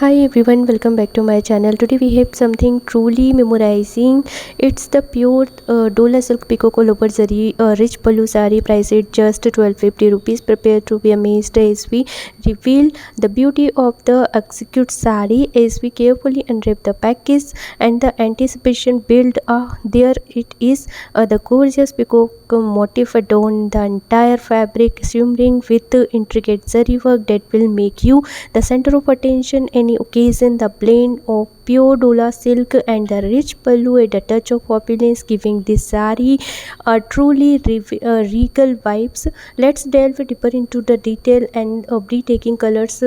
Hi everyone, welcome back to my channel. Today we have something truly memorizing. It's the pure Dolla Silk Peacock all over Zari rich Pallu saree, priced at just 1250 rupees. Prepare to be amazed as we reveal the beauty of the execute saree as we carefully unwrap the package and the anticipation build. There it is, the gorgeous peacock motif adorn the entire fabric, shimmering with intricate zari work that will make you the center of attention any occasion. The blend of pure Dola silk and the rich pallu add a touch of opulence, giving this saree a truly regal vibes. Let's delve deeper into the detail and breathtaking colors.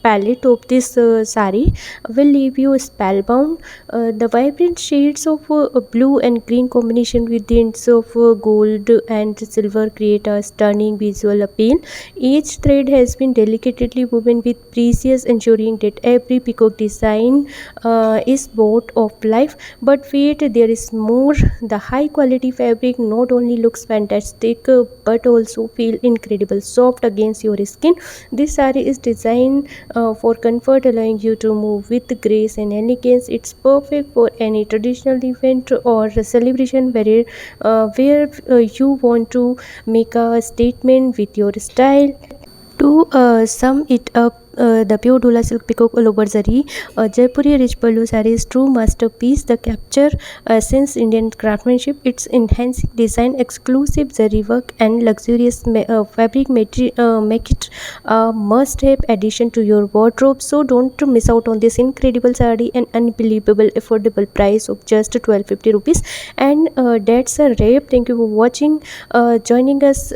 Palette of this saree will leave you spellbound. The vibrant shades of blue and green combination with tints of gold and silver create a stunning visual appeal. Each thread has been delicately woven with precious, ensuring that every peacock design is brought of life. But wait, there is more. The high quality fabric not only looks fantastic but also feel incredible soft against your skin. This saree is designed for comfort, allowing you to move with grace and elegance. It's perfect for any traditional event or celebration where you want to make a statement with your style. To sum it up, the pure Dola Silk Peacock all over Zari, Jaipuri rich Pallu saree is true masterpiece. The capture since Indian craftsmanship, its enhancing design, exclusive zari work, and luxurious fabric make it a must-have addition to your wardrobe. So don't miss out on this incredible saree and unbelievable affordable price of just 1250 rupees. And that's a wrap. Thank you for watching, joining us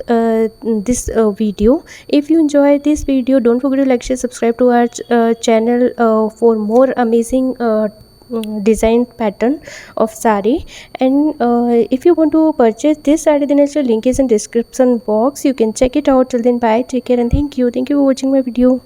this video. If you enjoyed this video, don't forget to like, share, subscribe to our channel for more amazing design pattern of saree. And if you want to purchase this saree, then also link is in description box. You can check it out. Till then, bye, take care, and thank you for watching my video.